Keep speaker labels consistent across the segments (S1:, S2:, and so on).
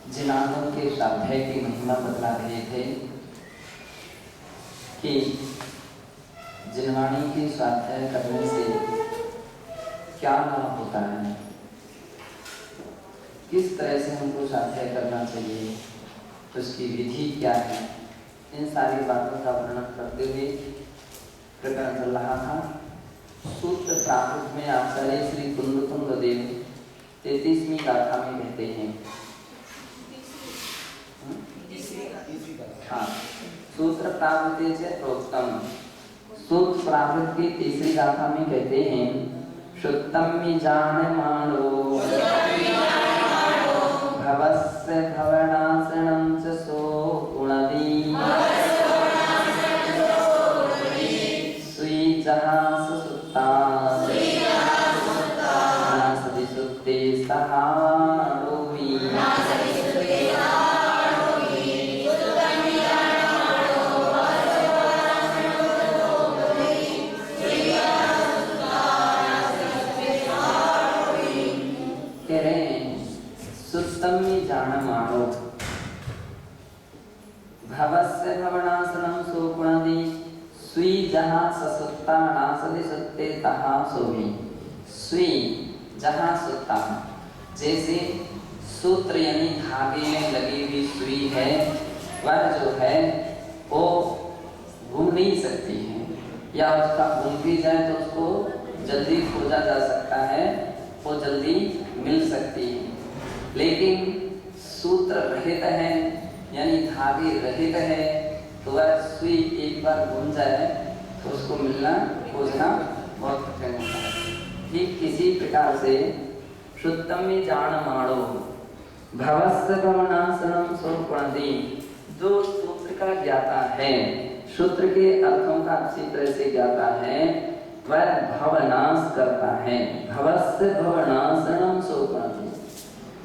S1: जिनानों के स्वाध्याय की महिमा बतला रहे थे कि जिनवाणी की स्वाध्याय करने से क्या लाभ होता है, किस तरह से हमको स्वाध्याय करना चाहिए, उसकी विधि क्या है, इन सारी बातों का वर्णन करते हुए प्रकरण चल रहा था। सूत्र प्रारूप में आचार्य श्री कुंदकुंद देव 33वीं गाथा में कहते हैं, हाँ, सूत्र प्रावृत्ति से प्रोक्तम, सूत्र प्रावृत्ति की तीसरी गाथा में कहते हैं, शुद्धम जानमानो भवस्य भवनाशनं च सो गुणदी स्वी जहास सुत्ता नासति सुत्ते सहारोवी। जाणमानो भवस्य भवनाशनं सोपुणदि स्वी जहाँ ससुत्ता नासदि सुत्ते तहाँ सोवी। स्वी जहाँ सुत्ता, जैसे सूत्र यानी धागे में लगी हुई सुई है, वह जो है वो घूम नहीं सकती है, या उसका घूम भी जाए तो उसको जल्दी खोजा जा सकता है, वो जल्दी मिल सकती है। लेकिन सूत्र रहित है यानी धागे रहित है, तो वह सुई एक बार घूम जाए तो उसको मिलना खोजना बहुत कठिन होता है। ठीक इसी प्रकार से शुद्धम में जाणमानो भवस्य भवनाशनं सोपुणदि, जो सूत्र का ज्ञाता है, सूत्र के अर्थों का अच्छी तरह से ज्ञाता है, वह भवनाश करता है। भवस्य भवनाशनं सोपुणदि,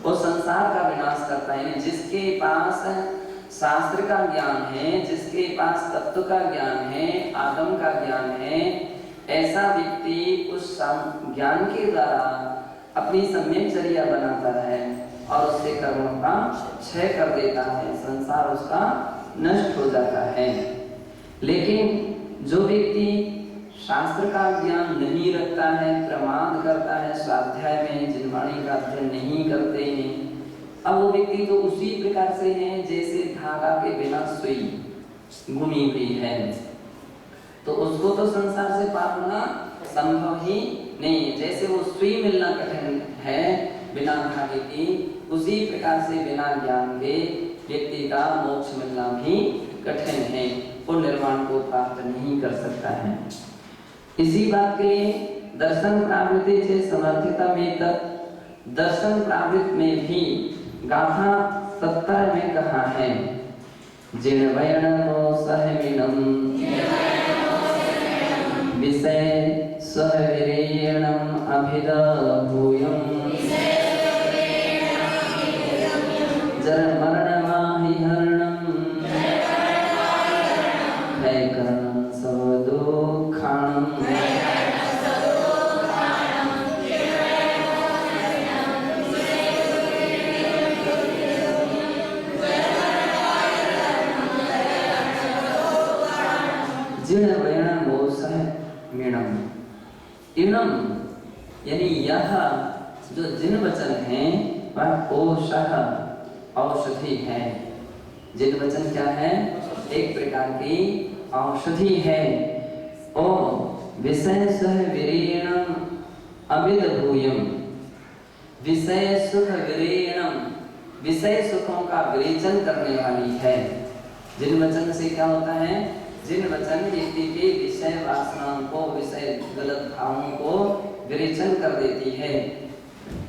S1: वो संसार का विनाश करता है। जिसके पास शास्त्र का ज्ञान है, जिसके पास तत्व का ज्ञान है, आगम का ज्ञान है, ऐसा व्यक्ति उस ज्ञान के द्वारा अपनी सम्यकचर्या बनाता है और उससे कर्मों का क्षय कर देता है, संसार उसका नष्ट हो जाता है। लेकिन जो व्यक्ति शास्त्र का ज्ञान नहीं रखता है, प्रमाद करता है, स्वाध्याय में जिनवाणी का अध्ययन नहीं करते हैं, अब वो व्यक्ति तो उसी प्रकार से है जैसे धागा के बिना सुई घूमी हुई है, तो उसको तो संसार से पार होना संभव ही नहीं है। जैसे वो सुई मिलना कठिन है बिना धागे की, उसी प्रकार से बिना ज्ञान के व्यक्ति का मोक्ष मिलना भी कठिन है, वो निर्वाण को प्राप्त नहीं कर सकता है। इसी बात के लिए दर्शन प्रावृत्ति से समर्थिता में तक दर्शन प्रावृत्ति में भी गाथा 70 में कहा है, जिनवयनो सहमिनम विषय सहविरेणम अभिदभूयम जरमरणमाहि हरणम भयकरणं सवदुःखाणं जिनवयनमोसहमिणम। इनम यानी यह जो जिन वचन है वह ओषः औषधि है। जिन वचन क्या है? एक प्रकार की औषधि है। ओ विषय सह विरेणम अभिदभूयम, विषय सुख विरेणम, विषय सुखों का विरेचन करने वाली है। जिन वचन से क्या होता है? जिन वचन व्यक्ति के विषय वासनाओं को, विषय गलत भावों को विरेचन कर देती है।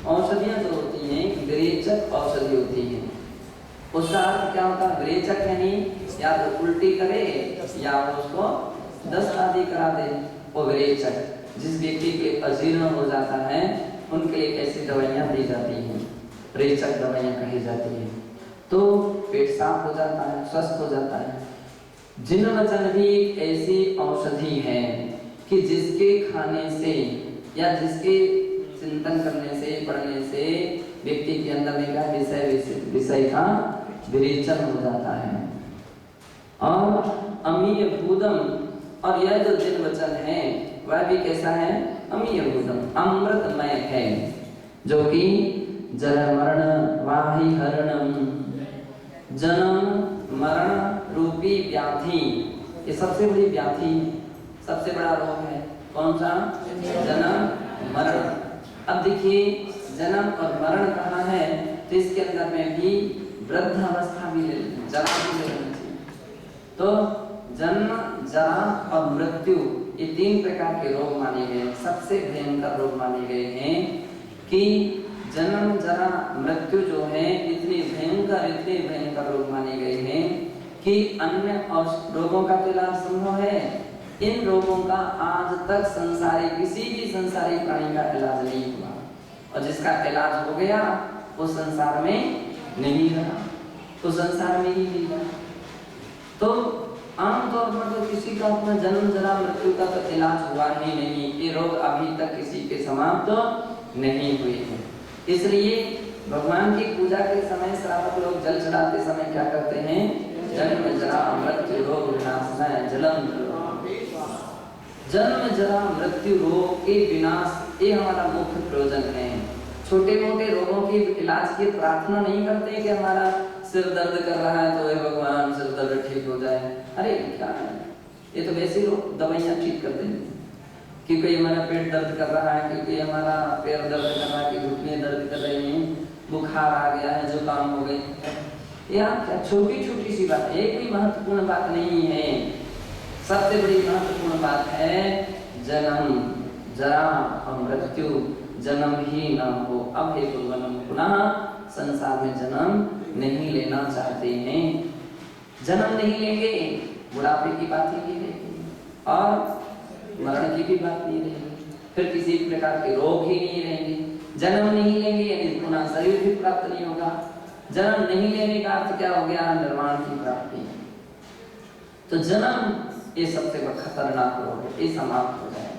S1: औषधियां जो होती हैं विरेचक औषधि होती हैं। उसका अर्थ क्या होता है? विरेचक यानी या तो उल्टी करे या उसको दस्त आदि करा दे, वो विरेचक। जिस व्यक्ति के अजीर्ण हो जाता है उनके लिए ऐसी दवाइयां दी जाती हैं, रेचक दवाइयां कही जाती हैं, तो पेट साफ हो जाता है, स्वस्थ हो जाता है। जिन वचन भी एक ऐसी औषधि है कि जिसके खाने से या जिसके चिंतन करने से, पढ़ने से व्यक्ति के अंदर में क्या विषय का विरेचन हो जाता है। और अमीय भूतम, और यह जो जिन वचन है वह भी कैसा है? अमीय भूतम, अमृतमय है, जो कि जन्म मरण वाही हरणम, जन्म मरण रूपी व्याधि, ये सबसे बड़ी व्याधि, सबसे बड़ा रोग है। कौन सा? जन्म मरण। अब देखिए जन्म और मरण कहाँ है, तो इसके अंदर में भी वृद्धावस्था भी ले, जरा भी ले लेना चाहिए। तो जन्म, जरा और मृत्यु, ये 3 प्रकार के रोग माने गए, सबसे भयंकर रोग माने गए हैं। कि जन्म, जरा, मृत्यु जो है इतने भयंकर रोग माने गए हैं कि अन्य रोगों का तो इलाज संभव है, इन रोगों का आज तक किसी भी संसारी प्राणी का इलाज नहीं हुआ, और जिसका इलाज हो गया वो संसार में नहीं रहा, तो संसार में ही नहीं रहा। तो आमतौर पर तो किसी का अपना जन्म, जरा, मृत्यु का तो इलाज हुआ ही नहीं, ये रोग अभी तक किसी के समाप्त तो नहीं हुए हैं। इसलिए भगवान की पूजा के समय श्रावक लोग जल चढ़ाते समय क्या करते हैं? जन्म, जरा, मृत्यु रोग विनाशाय जलम। जन्म, जरा, मृत्यु रोग के विनाश, ये हमारा मुख्य प्रयोजन है। छोटे मोटे रोगों के इलाज की प्रार्थना नहीं करते कि हमारा सिर दर्द कर रहा है तो हे भगवान सिर दर्द ठीक हो जाए। अरे क्या है, ये तो वैसे ही लोग दवाइयाँ ठीक कर देंगे कि कोई हमारा पेट दर्द कर रहा है, कि कोई हमारा पैर दर्द कर रहा है, कि घुटने दर्द कर रही हैं, बुखार आ गया है, जुकाम हो गई। यहाँ क्या छोटी छोटी सी बात है, कोई महत्वपूर्ण बात नहीं है। सबसे बड़ी महत्वपूर्ण बात है जन्म, जरा और मृत्यु, जन्म ही न हो। अब हे कुर्वन्नम पुनः संसार में जन्म नहीं लेना चाहते हैं, जन्म नहीं लेंगे, बुढ़ापे की बात ही नहीं रहेगी और मरण की भी बात नहीं रहेगी, फिर किसी प्रकार के रोग ही नहीं रहेंगे। जन्म नहीं लेंगे यानी पुनः शरीर भी प्राप्त नहीं होगा। जन्म नहीं लेने का अर्थ क्या हो गया? निर्वाण की प्राप्ति। तो जन्म ये सबसे बड़ा खतरनाक रोग है, ये समाप्त हो जाए।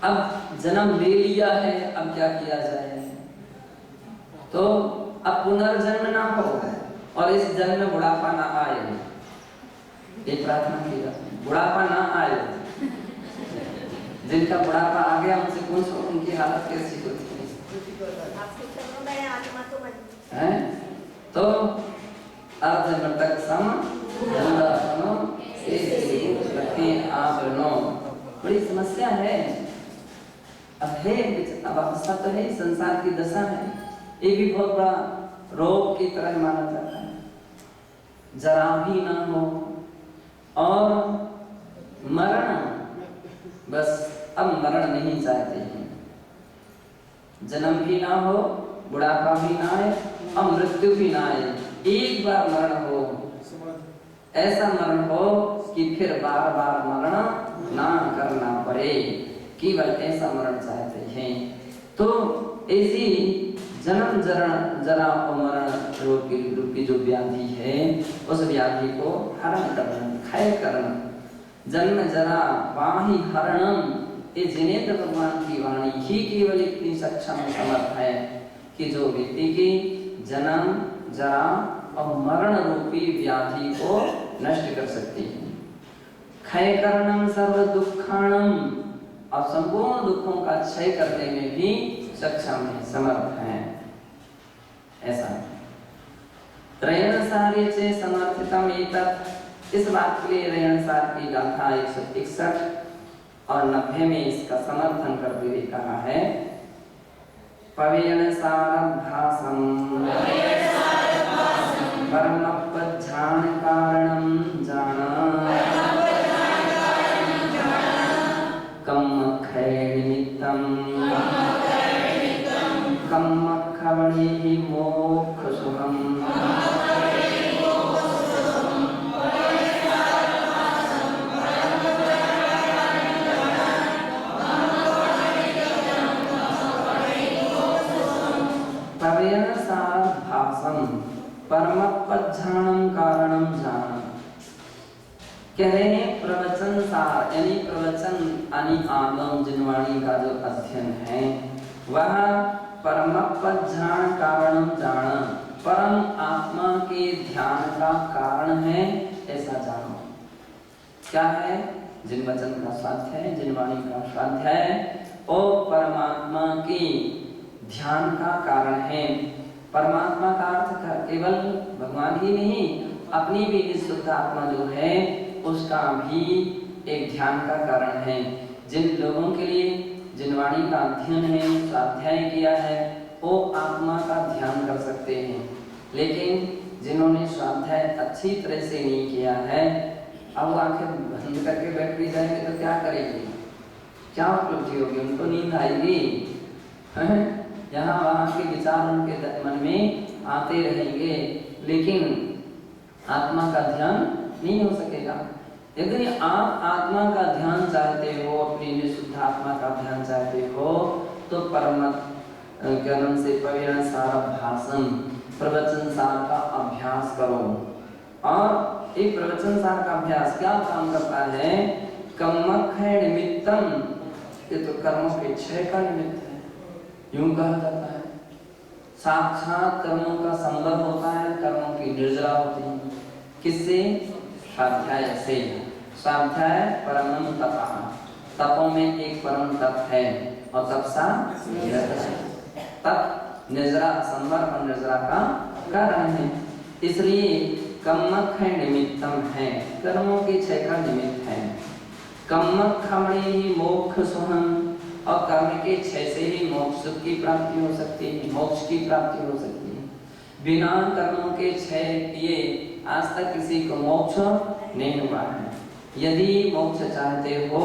S1: अब जन्म ले लिया है, अब क्या किया जाए? तो अब पुनर्जन्म ना हो और इस जन्म में बुढ़ापा ना आए, ये प्रार्थना की जाती है। बुढ़ापा ना आए, जिनका बुढ़ापा आ गया उनसे पूछो उनकी हालत कैसी होती है। तो अर्ध मृतक सम बड़ी समस्या है। अब अवस्था तो है, संसार की दशा है, ये भी बहुत बड़ा रोग की तरह माना जाता है। जरा भी ना हो और मरण, बस अब मरण नहीं चाहते हैं। जन्म भी ना हो, बुढ़ापा भी ना आए और मृत्यु भी ना आए, एक बार मरण हो, ऐसा मरण हो कि फिर बार बार मरण ना करना पड़े, केवल ऐसा मरण चाहते हैं। तो ऐसी जन्म, जरा और मरण रूपी जो व्याधि है, उस व्याधि को हरण करना, क्षय करना। जन्म, जरा, वाही हरणम, ये जिनेन्द्र भगवान की वाणी ही केवल इतनी सक्षम समर्थ है कि जो व्यक्ति की जन्म, जरा और मरण रूपी व्याधि को नष्ट कर सकती है। क्षय करणम सर्व दुखाणम, और संपूर्ण दुखों का क्षय करने में भी सक्षम है, समर्थ है। ऐसा त्रयणसार्य से समर्थितम एतत्, इस बात के लिए त्रयणसार की गाथा 161 और 90 में इसका समर्थन करते हुए कहा है। पवेणसारभासं परमपज्झान कारणं जाना कम्मक्षय निमित्तं कम्मक्षवणेहि मोक्षसुखम्। पवेणसारभासं परमपज्झानं कारणं जाना, कह रहे हैं प्रवचन सार यानी प्रवचन यानी आगम जिनवाणी का जो अध्ययन है वह परमपज्ञान कारणम जान, परम आत्मा के ध्यान का कारण है ऐसा जानो। क्या है? जिन वचन का स्वाध्याय, जिन वाणी का स्वाध्याय और परमात्मा के ध्यान का कारण है। परमात्मा का अर्थ केवल भगवान ही नहीं, अपनी भी इस शुद्ध आत्मा जो है उसका भी एक ध्यान का कारण है। जिन लोगों के लिए जिन वाणी का अध्ययन है, स्वाध्याय किया है, वो आत्मा का ध्यान कर सकते हैं। लेकिन जिन्होंने स्वाध्याय अच्छी तरह से नहीं किया है, अब आंखें बंद करके बैठ भी जाएंगे तो क्या करेंगे? क्या उपलब्धि होगी? उनको नींद आएगी, यहाँ वहाँ के विचार उनके मन में आते रहेंगे, लेकिन आत्मा का ध्यान नहीं हो सकेगा। यदि आप आत्मा का ध्यान चाहते हो, अपनी निशुद्ध आत्मा का ध्यान चाहते हो, तो परम ज्ञान से प्रवीण सारा भाषण प्रवचन सार का अभ्यास करो। और एक प्रवचन सार का अभ्यास क्या काम करता है? कर्मक है निमित्तम, ये तो कर्मों के क्षय का निमित्त है, यूं कहा जाता है। साक्षात कर्मों का संभव होता है, कर्मों की निर्जरा होती है। किससे? स्वाध्याय से। स्वाध्याय परमम तपः, तपों में एक परम तप है और तपसा तप निर्जरा संवर और निर्जरा का कारण है। इसलिए कर्मक है निमित्तम है, कर्मों के क्षय का निमित्त है। कर्मक खमणे ही मोक्ष सुहम, और कर्म के क्षय से ही मोक्ष की प्राप्ति हो सकती है, मोक्ष की प्राप्ति हो सकती है। बिना कर्मों के क्षय किए आज तक किसी को मोक्ष नहीं हुआ है। यदि मोक्ष चाहते हो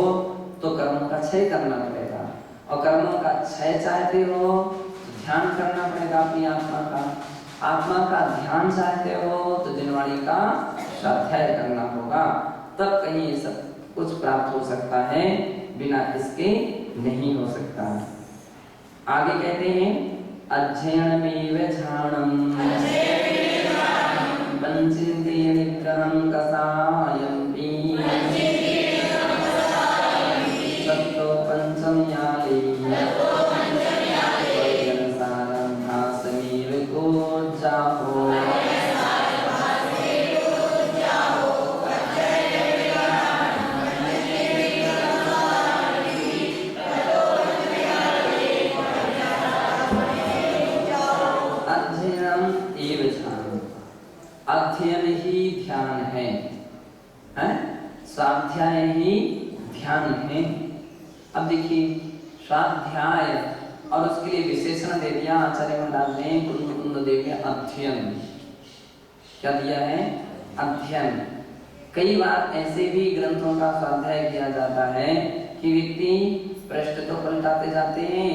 S1: तो कर्मों का क्षय करना पड़ेगा, और कर्मों का क्षय चाहते हो तो ध्यान करना पड़ेगा अपनी आत्मा का। आत्मा का ध्यान चाहते हो तो जिनवाणी का स्वाध्याय करना होगा, तब कहीं ये सब कुछ प्राप्त हो सकता है, बिना इसके नहीं हो सकता। आगे कहते हैं अध्ययनमेव ध्यानम पंचिन्ते निग्रहं कसायन्ति सत्तो पंचम्याले वैगनसारं भासमेव कोज्जाहो। अध्ययन ही ध्यान है, स्वाध्याय ही ध्यान है। अब देखिए स्वाध्याय और उसके लिए विशेषण दे दिया आचार्य महाराज ने, कुंद देव ने अध्ययन। क्या दिया है? अध्ययन। कई बार ऐसे भी ग्रंथों का स्वाध्याय किया जाता है कि व्यक्ति पृष्ठ तो पलटाते जाते हैं,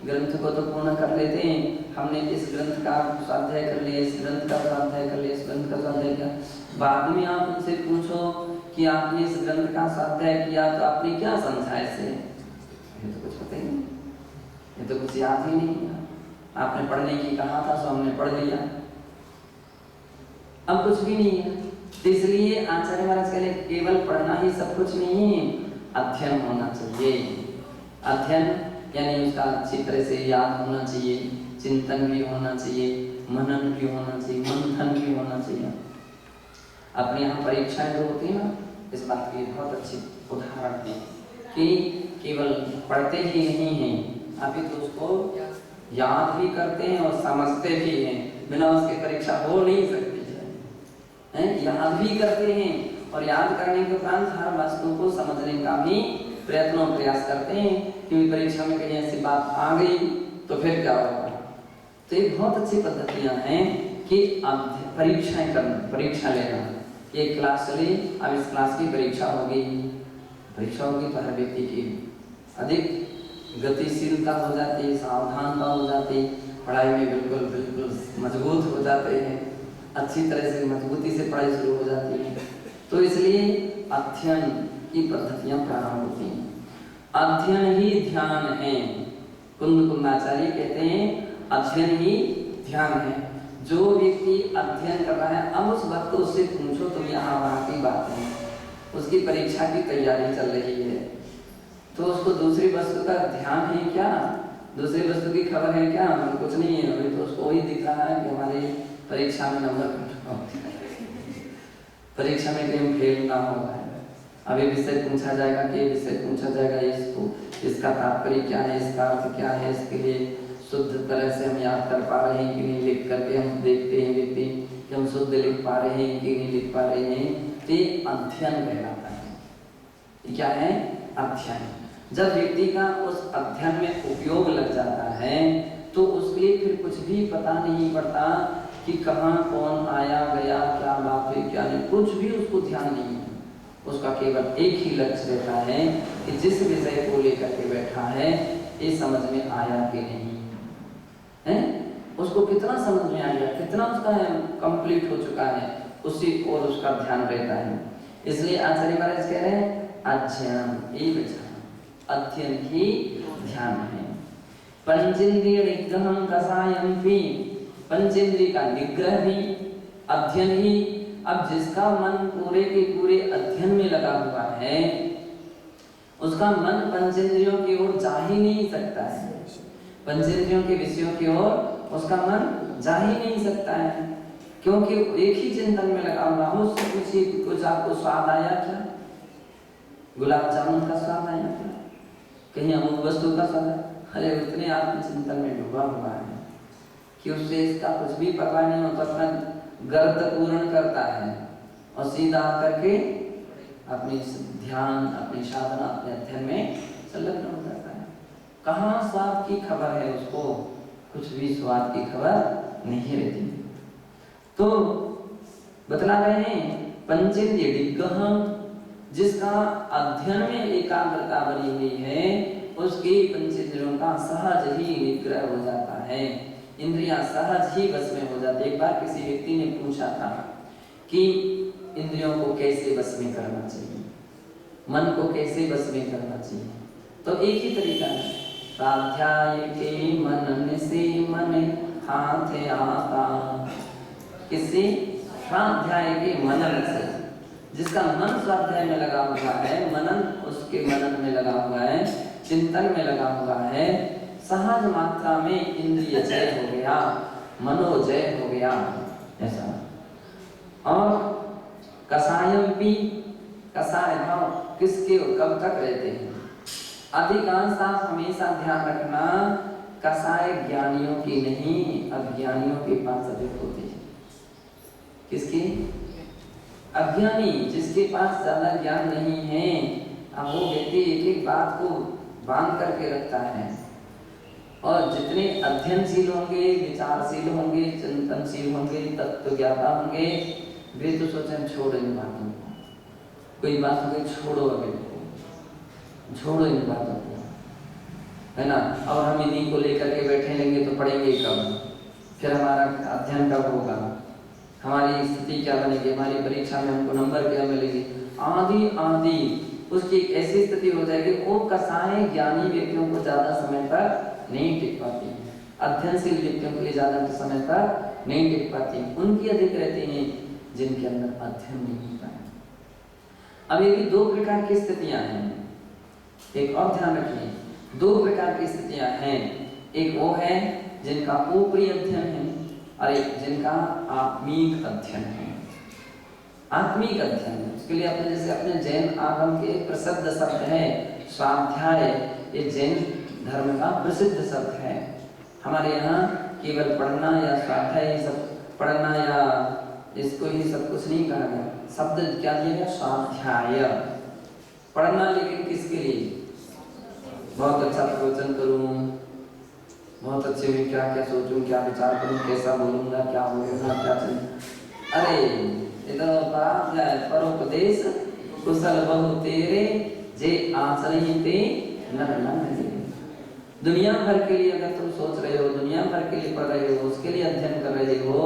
S1: ग्रंथ को तो पूर्ण कर लेते हैं। हमने इस ग्रंथ का स्वाध्याय कर लिया, इस ग्रंथ का स्वाध्याय कर लिया, इस ग्रंथ का स्वाध्याय किया। बाद में आप उनसे पूछो कि आपने इस ग्रंथ का स्वाध्याय किया तो आपने क्या समझा इससे? ये तो कुछ पता ही नहीं, ये तो कुछ याद ही नहीं है। आपने पढ़ने की कहा था सो हमने पढ़ लिया, अब कुछ भी नहीं है। तो इसलिए आचार्य महाराज कह रहे केवल पढ़ना ही सब कुछ नहीं है, अध्ययन होना चाहिए। अध्ययन यानी उसका अच्छी तरह से याद होना चाहिए, चिंतन भी होना चाहिए, मनन भी होना चाहिए, मंथन भी होना चाहिए। अपने यहाँ परीक्षाएं जो होती है ना, इस बात की बहुत अच्छी उदाहरण है कि केवल पढ़ते ही नहीं हैं, अभी तो उसको याद भी करते हैं और समझते भी हैं। बिना उसके परीक्षा हो नहीं सकती है। याद भी करते हैं और याद करने के उपरांत हर वस्तु को समझने का भी प्रयत्न और प्रयास करते हैं, क्योंकि परीक्षा में कहीं ऐसी बात आ गई तो फिर क्या होगा। तो ये बहुत अच्छी पद्धतियां हैं कि परीक्षाएं करना, परीक्षा लेना। ये क्लास चली, अब इस क्लास की परीक्षा होगी। परीक्षा होगी तो हर व्यक्ति की अधिक गतिशीलता हो जाती है, सावधानता हो जाती, पढ़ाई में बिल्कुल मजबूत हो जाते हैं, अच्छी तरह से मजबूती से पढ़ाई शुरू हो जाती है। तो इसलिए अध्ययन की पद्धतियां प्रारंभ होती हैं। अध्ययन ही ध्यान है। कुंदाचार्य कहते हैं अध्ययन ही ध्यान है। जो व्यक्ति अध्ययन कर रहा है, अब उस वक्त उससे पूछो तो यहाँ वहाँ की बात है, उसकी परीक्षा की तैयारी चल रही है, तो उसको दूसरी वस्तु का ध्यान है क्या? दूसरी वस्तु की खबर है क्या? कुछ नहीं है, अभी तो उसको वही दिख रहा है कि हमारी परीक्षा में नंबर कम हो, परीक्षा में कहीं फेल ना हो रहा है। अभी विषय पूछा जाएगा कि विषय पूछा जाएगा इसको, इसका तात्पर्य क्या है, इसका अर्थ क्या है, इसके लिए शुद्ध तरह से हम याद कर पा रहे हैं कि नहीं, लिख करके हम देखते हैं व्यक्ति कि हम शुद्ध लिख पा रहे हैं कि नहीं लिख पा रहे हैं, तो ये अध्ययन कहलाता है। ये क्या है? अध्ययन। जब व्यक्ति का उस अध्ययन में उपयोग लग जाता है तो उसके लिए फिर कुछ भी पता नहीं पड़ता कि कहाँ कौन आया गया, क्या बात हुई क्या नहीं, कुछ भी उसको ध्यान नहीं है। उसका केवल एक ही लक्ष्य रहता है कि जिस विषय को लेकर के बैठा है ये समझ में आया कि नहीं है, उसको कितना समझ में आ गया, कितना उसका कंप्लीट हो चुका है, उसी और उसका ध्यान रहता है। इसलिए आचार्य महाराज कह रहे हैं अध्ययन एक अध्ययन ही ध्यान है। पंचेंद्रिय निग्रहं कषायं भी, पंचेंद्रिय का निग्रह भी अध्ययन ही। अब जिसका मन पूरे के पूरे अध्ययन में लगा हुआ है उसका मन पंचेंद्रियों की ओर जा ही नहीं सकता है, पंचेंद्रियों के विषयों की ओर उसका मन जा ही नहीं सकता है, क्योंकि एक ही चिंतन में लगा हुआ हो। उससे कुछ आपको स्वाद आया क्या? गुलाब जामुन का स्वाद आया क्या? कहीं अमुक वस्तु का स्वाद? अरे उतने आत्मचिंतन में डूबा हुआ है कि उससे इसका कुछ भी पता नहीं होता, अपना गर्त पूर्ण करता है और सीधा करके अपनी ध्यान, अपनी साधना, अपने अध्ययन में संलग्न हो जाता है। कहाँ स्वाद की खबर है उसको? कुछ भी स्वाद की खबर नहीं रहती। तो बतला रहे हैं पंचेंद्रिय निग्रह, जिसका अध्ययन में एकाग्रता बनी हुई है उसके पंचेंद्रियों का सहज ही निग्रह हो जाता है, इंद्रियां सहज ही बस में हो जाती है। एक बार किसी व्यक्ति ने पूछा था कि इंद्रियों को कैसे बस में करना चाहिए, मन को कैसे बस में करना चाहिए, तो एक ही तरीका है, स्वाध्याय के मनन से मन हाथ आता। किसी स्वाध्याय के मनन से, जिसका मन स्वाध्याय में लगा हुआ है, मनन उसके मनन में लगा हुआ है, चिंतन में लगा हुआ है, सहज मात्रा में इंद्रिय जय हो गया, मनोजय हो गया, ऐसा। और कषायम भी, कषाय भाव किसके कब तक रहते हैं? अधिकांश हमेशा ध्यान रखना, कषाय ज्ञानियों की नहीं अज्ञानियों के पास अधिक होती है। किसकी? अज्ञानी, जिसके पास ज्यादा ज्ञान नहीं है। अब वो व्यक्ति एक एक बात को बांध करके रखता है, और जितने अध्ययनशील होंगे, विचारशील होंगे, चिंतनशील होंगे, तत्व ज्ञाता होंगे, वे तो सोचें छोड़ो इन बातों को, कोई बात हो गई छोड़ो, अभी छोड़ो इन बातों को, है ना। और हम इन्हीं को लेकर के बैठे रहेंगे तो पढ़ेंगे कब? फिर हमारा अध्ययन कब होगा? हमारी स्थिति क्या बनेगी? हमारी परीक्षा में हमको नंबर क्या मिलेगी? आदि आदि उसकी ऐसी स्थिति हो जाएगी। वो कषाय ज्ञानी व्यक्तियों को ज्यादा समय तक नहीं टिक पाती, अध्ययनशील व्यक्तियों के लिए ज्यादा समय तक नहीं टिक पाती, उनकी अधिक रहती है जिनके अंदर अध्ययन नहीं होता है। अब ये भी दो प्रकार की स्थितियां हैं, एक और ध्यान रखिए, दो प्रकार की स्थितियां हैं। एक वो है जिनका ऊपरी अध्ययन है और एक जिनका आत्मिक अध्ययन है। आत्मिक अध्ययन उसके लिए अपने जैसे अपने जैन आगम के प्रसिद्ध शब्द है स्वाध्याय, ये जैन धर्म का प्रसिद्ध शब्द है। हमारे यहाँ केवल पढ़ना या स्वाध्याय सब पढ़ना या इसको ही सब कुछ नहीं कहा गया, शब्द क्या दिया गया? स्वाध्याय, पढ़ना। लेकिन किसके लिए? बहुत अच्छा प्रवचन करूं, बहुत अच्छे में क्या क्या सोचूं, क्या विचार करूं, कैसा बोलूंगा, क्या बोलूंगा, क्या चल। अरे इधर बात है परोपदेश कुशल बहु तेरे जे आचरणीते नर नर। दुनिया भर के लिए अगर तुम सोच रहे हो, दुनिया भर के लिए पढ़ रहे हो, उसके लिए अध्ययन कर रहे हो,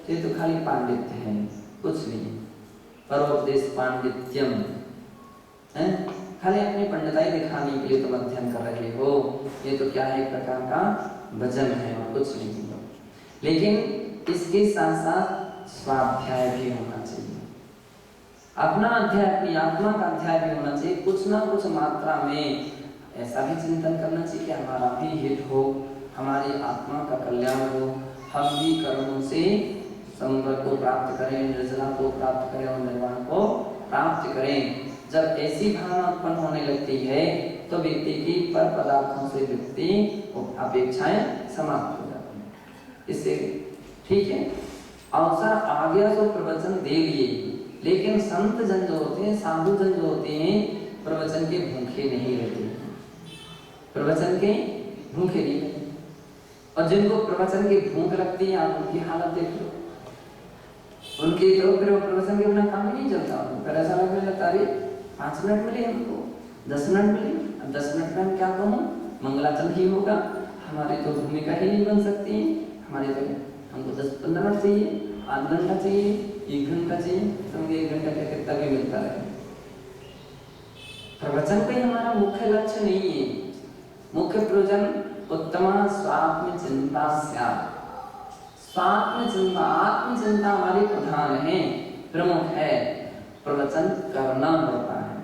S1: ये तो खाली पांडित्य है, कुछ नहीं। परोपदेश पांडित्यम है, खाली अपनी पंडिताई दिखाने के लिए तुम अध्ययन कर रहे हो, ये तो क्या है? एक प्रकार का भजन है और कुछ नहीं। लेकिन इसके साथ साथ स्वाध्याय भी होना चाहिए, अपना अध्याय, अपनी आत्मा का अध्याय भी होना चाहिए। कुछ ना कुछ मात्रा में ऐसा भी चिंतन करना चाहिए कि हमारा भी हित हो, हमारी आत्मा का कल्याण हो, हम भी कर्मों से संवर को प्राप्त करें, निर्जला को प्राप्त करें और निर्वाण को प्राप्त करें। जब ऐसी भावना उत्पन्न होने लगती है तो व्यक्ति की पर पदार्थों से व्यक्ति अपेक्षाएं समाप्त हो जाती हैं। इससे ठीक है, अवसर आ गया तो प्रवचन दे दिए, लेकिन संत जन जो होते हैं, साधु जन जो होते हैं, प्रवचन के भूखे नहीं रहते, प्रवचन के भूखे नहीं रहते। और जिनको प्रवचन की भूख लगती है, आप उनकी हालत देख लो, उनकी तो फिर प्रवचन के बिना काम ही नहीं चलता। फिर ऐसा लगने लगता है 5 मिनट मिले हमको, 10 मिनट मिले, अब 10 मिनट में हम क्या कहूँ, मंगलाचरण ही होगा, हमारी तो भूमिका ही नहीं बन सकती, हमारी तो हमको 10-15 मिनट चाहिए, आधा घंटा चाहिए, 1 घंटा चाहिए, तो 1 घंटा क्या कितना भी मिलता रहे। प्रवचन का ही हमारा मुख्य लक्ष्य नहीं है। मुख्य प्रयोजन उत्तम स्वात्म चिंता स्यात्। स्वात्म चिंता, आत्मचिंता हमारी प्रधान है, प्रमुख है। प्रवचन करना पड़ता है,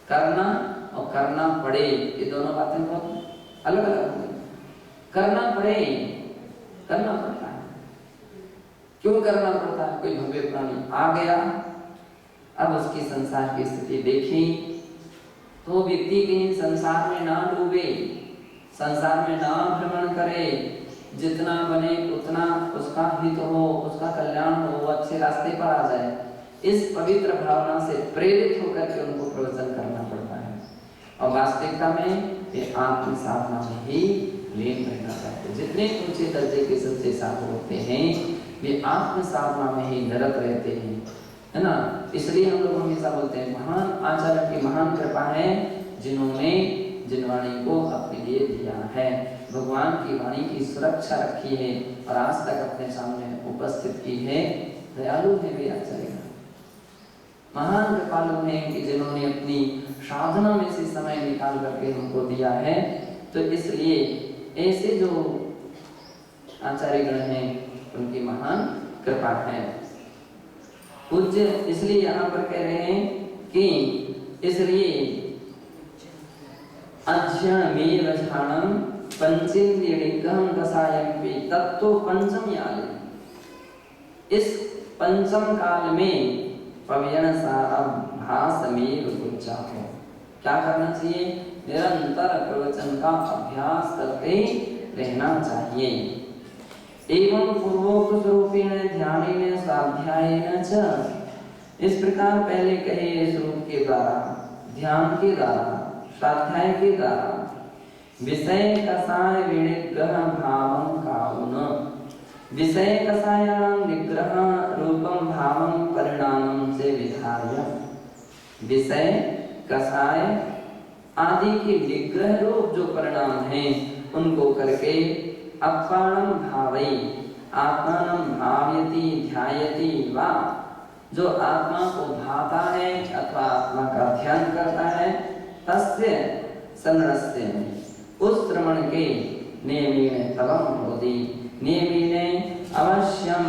S1: करना और करना पड़े, ये दोनों बातें बहुत अलग अलग होती हैं। करना पड़े, करना पड़ता है। क्यों करना पड़ता है? कोई भव्य प्राणी आ गया, अब उसकी संसार की स्थिति देखी, तो व्यक्ति कहीं संसार में ना डूबे, संसार में ना भ्रमण करे, जितना बने उतना उसका हित हो, उसका कल्याण हो, वो अच्छे रास्ते पर आ जाए, इस पवित्र भावना से प्रेरित होकर के उनको प्रवचन करना पड़ता है। और वास्तविकता में ये आत्म साधना में ही लीन रहना चाहिए। जितने ऊंचे दर्जे के सच्चे साधु होते हैं वे आत्म साधना में ही निरत रहते हैं, है ना। इसलिए हम लोग हमेशा बोलते हैं महान आचार्य की महान कृपा है जिन्होंने जिन वाणी को अपने लिए दिया है, भगवान की वाणी की सुरक्षा रखी है और आज तक अपने सामने उपस्थित की है। दयालु है वे आचार्य, महान कृपालु हैं कि जिन्होंने अपनी साधना में से समय निकाल करके हमको दिया है। तो इसलिए ऐसे जो आचार्य गण हैं उनकी महान कृपा है। पूज्य इसलिए यहाँ पर कह रहे हैं कि इसलिए अध्ययनमेव ध्यानम पंचेन्द्रियगम कसायम्पि तत्तो पंचम याले। इस पंचम काल में पव्यन सारा भासमेव गुज्जाहो। क्या करना चाहिए? निरंतर प्रवचन का अभ्यास करते रहना चाहिए। एवं पूर्वोक्त रूपेण ध्यानेन स्वाध्यायेन च। इस प्रकार पहले कहे स्वरूप के द्वारा, ध्यान के द्वारा, स्वाध्याय के द्वारा विषय कसाय विनिग्रह भावं काउन। विषय कसायां निग्रह रूपम भावं परिणामं से विधार्य। विषय कसाय आदि के निग्रह रूप जो परिणाम हैं उनको करके अपाणम भावई आत्मानं भावयति ध्यायति वा, जो आत्मा को भाता है अथवा आत्मा का ध्यान करता है, तस्य संरस्य उस श्रवण के नियमेन तवम भवति। नियमेन अवश्यम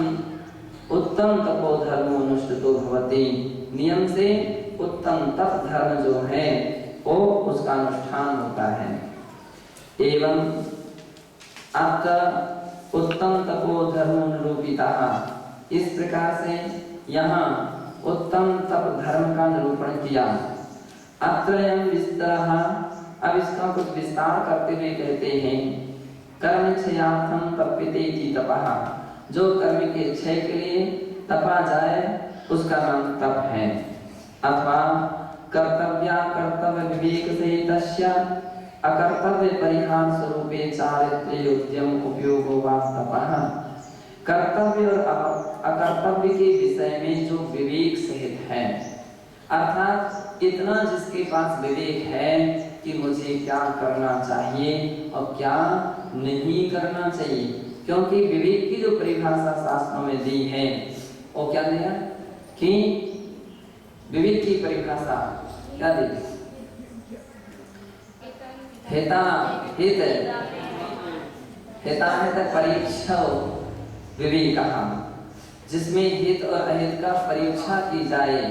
S1: उत्तम तपोधर्मो अनुष्ठितो भवति। नियम से उत्तम तप धर्म जो है वो उसका अनुष्ठान होता है। एवं अत उत्तम तपोधर्म निरूपिता। इस प्रकार से यहाँ उत्तम तप धर्म का निरूपण किया। अत्रयं विस्तरः। अब इसका कुछ विस्तार करते हुए कहते हैं कर्म क्षयार्थम तप्यते इति तपः। जो कर्म के क्षय के लिए तपा जाए उसका नाम तप है। अथवा कर्तव्या कर्तव्य विवेक से तस्य अकर्तव्य परिहार स्वरूपे चारित्र्य उद्यम उपयोगो वा तपः। कर्तव्य और अकर्तव्य के विषय में जो विवेक सहित है, अर्थात इतना जिसके पास विवेक है कि मुझे क्या करना चाहिए और क्या नहीं करना चाहिए। क्योंकि विवेक की जो परिभाषा शास्त्रों में दी है वो क्या दिया कि विवेक की परिभाषा क्या दी? हेता हित हेता हित परीक्षा विवेक, जिसमें हित और अहित का परीक्षा की जाए,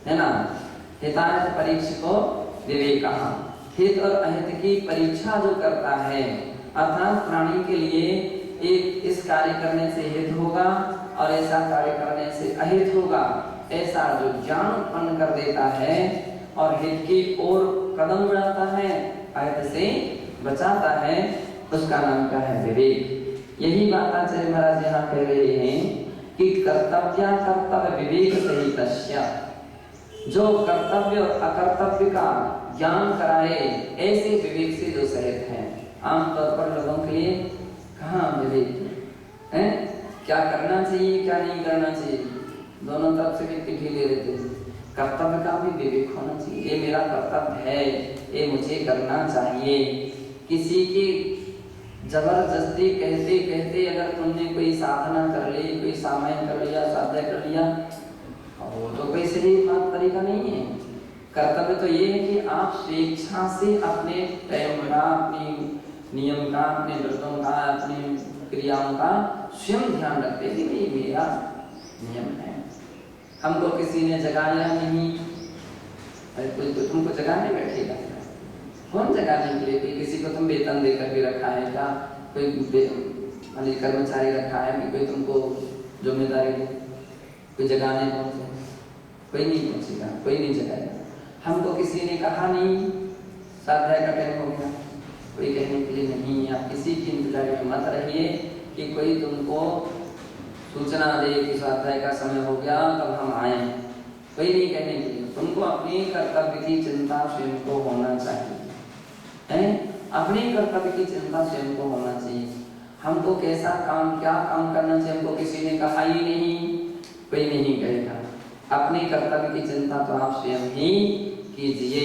S1: है ना। हिताहित परीक्षको विवेक। हित और अहित की परीक्षा जो करता है, अर्थात प्राणी के लिए एक इस कार्य करने से हित होगा और ऐसा कार्य करने से अहित होगा, ऐसा जो ज्ञान उत्पन्न कर देता है और हित की ओर कदम बढ़ाता है, अहित से बचाता है, उसका नाम क्या है? विवेक। यही बात आचार्य महाराज यहाँ कह रहे हैं कि कर्तव्य कर्तव्य विवेक सहितस्य, जो कर्तव्य और अकर्तव्य का ज्ञान कराए ऐसे विवेक से जो सहित है। आमतौर पर लोगों के लिए कहाँ विवेक है? क्या करना चाहिए क्या नहीं करना चाहिए, दोनों तरफ से व्यक्ति ढीले रहते हैं। कर्तव्य का भी विवेक होना चाहिए, ये मेरा कर्तव्य है, ये मुझे करना चाहिए। किसी की जबरदस्ती कहते कहते अगर तुमने कोई साधना कर ली, कोई सामायन कर लिया, साध्य कर लिया, वो तो कोई सही बात तरीका नहीं है। कर्तव्य तो ये है कि आप स्वेच्छा से अपने टाइम का, अपनी नियम का, अपने व्रतों का, अपनी क्रियाओं का स्वयं ध्यान रखते कि ये मेरा नियम है। हमको किसी ने जगाया नहीं, अरे कोई तो तुमको जगाने बैठेगा, कौन जगाने के लिए? किसी को तुम वेतन देकर भी रखा है क्या? कोई कर्मचारी रखा है कि कोई तुमको जिम्मेदारी दे, कोई जगाने पहुंचे? कोई नहीं पहुंचेगा, कोई नहीं जगाएगा। हमको किसी ने कहा नहीं स्वाध्याय का टाइम हो गया, कोई कहने के लिए नहीं। आप किसी की इंतजार में मत रहिए कि कोई तुमको सूचना दे कि स्वाध्याय का समय हो गया तब हम आए, कोई नहीं कहने के लिए। तुमको अपने कर्तव्य की चिंता स्वयं को होना चाहिए, है? अपने कर्तव्य की चिंता स्वयं को होना चाहिए। हमको कैसा काम, क्या काम करना चाहिए, हमको किसी ने कहा ही नहीं, कोई नहीं कहेगा। अपने कर्तव्य की चिंता तो आप स्वयं ही कीजिए,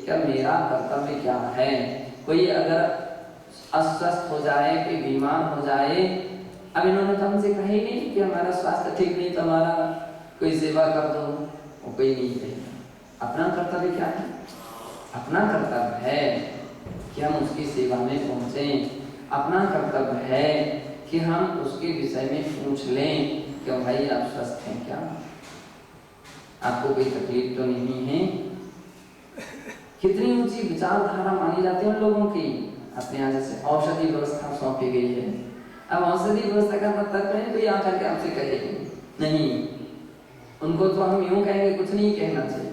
S1: क्या मेरा कर्तव्य क्या है। कोई अगर अस्वस्थ हो जाए, कोई बीमार हो जाए, अब इन्होंने तो हमसे कहा ही नहीं कि हमारा स्वास्थ्य ठीक नहीं तो हमारा कोई सेवा कर दो, वो कोई नहीं कहेगा। अपना कर्तव्य क्या है? अपना कर्तव्य है कि हम उसकी सेवा में पहुंचे। अपना कर्तव्य है कि हम उसके विषय में पूछ लें, क्यों भाई आप स्वस्थ हैं क्या, आपको कोई तकलीफ तो नहीं है। कितनी ऊंची विचारधारा मानी जाती है उन लोगों की। अपने यहाँ जैसे औषधि व्यवस्था सौंपी गई है, अब औषधि व्यवस्था का मतलब है कोई आकर के आपसे कहेगी नहीं, उनको तो हम यूं कहेंगे कुछ नहीं कहना चाहिए।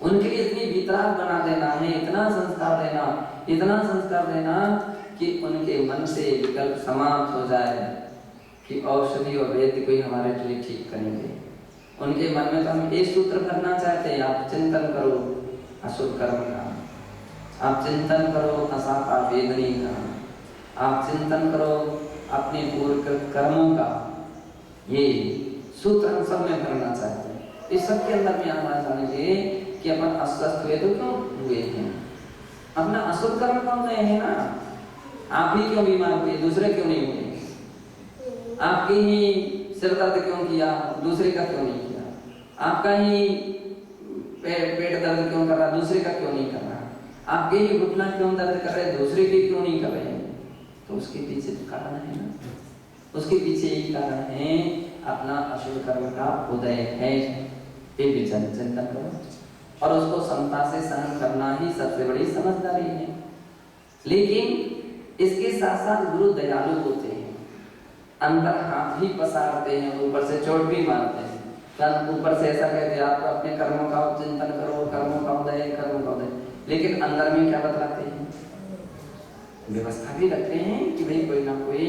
S1: उनके लिए इतनी वितराग बना देना है, इतना संस्कार देना, इतना संस्कार देना कि उनके मन से विकल्प समाप्त हो जाए कि औषधि और वैद्य कोई हमारे लिए ठीक करेंगे। उनके मन में तो हम एक सूत्र भरना चाहते हैं, आप चिंतन करो अशुभ कर्म का, आप चिंतन करो असापा वेदनी का, आप चिंतन करो अपने पूर्व कर्मों का। ये सूत्र हम सब में भरना चाहते हैं। इस सब के अंदर में आना चाहिए कि अपन अस्वस्थ हुए तो क्यों हुए हैं, अपना अशुभ कर्म कौन गए हैं ना। आप ही क्यों बीमार हुए, दूसरे क्यों नहीं हुए? आपके ही सिर दर्द क्यों किया, दूसरे का क्यों नहीं किया? आपका ही पेट दर्द क्यों कर रहा, दूसरे का क्यों नहीं कर रहा? आपके ही घुटना क्यों दर्द कर रहे, दूसरे के क्यों नहीं कर रहे? तो उसके पीछे तो कारण है ना, उसके पीछे यही कारण है अपना अशुभ कर्म का उदय है। ये चिंतन करो और उसको समता से सहन करना ही सबसे बड़ी समझदारी है। लेकिन इसके साथ साथ गुरु दयालु होते हैं, अंदर हाथ भी पसारते हैं, ऊपर से चोट भी मारते हैं। ऊपर से ऐसा कहते हैं आपको अपने कर्मों का चिंतन करो, कर्मों का उदय, कर्मों का उदय, लेकिन अंदर में क्या बतलाते हैं? व्यवस्था भी रखते हैं कि भाई कोई ना कोई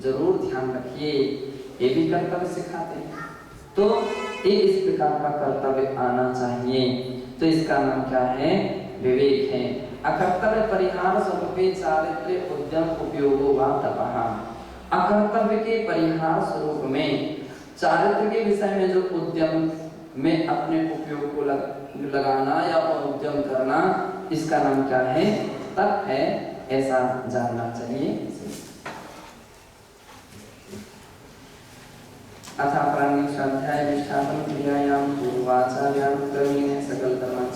S1: जरूर ध्यान रखिए, ये भी कर्तव्य सिखाते हैं। तो ये इस प्रकार का कर्तव्य आना चाहिए। तो इसका नाम क्या है? विवेक है। अकर्तव्य परिहार स्वरूपे चारित्र्य उद्यम उपयोगो वा तपः। अकर्तव्य के परिहार स्वरूप में चारित्र्य के विषय में जो उद्यम में अपने उपयोग को लगाना या उद्यम करना, इसका नाम क्या है? तप है, ऐसा जानना चाहिए। अथा प्राणिक स्वाध्याय विष्ठापन क्रियायाम पूर्वाचार्याम क्रमेण सकल कर्म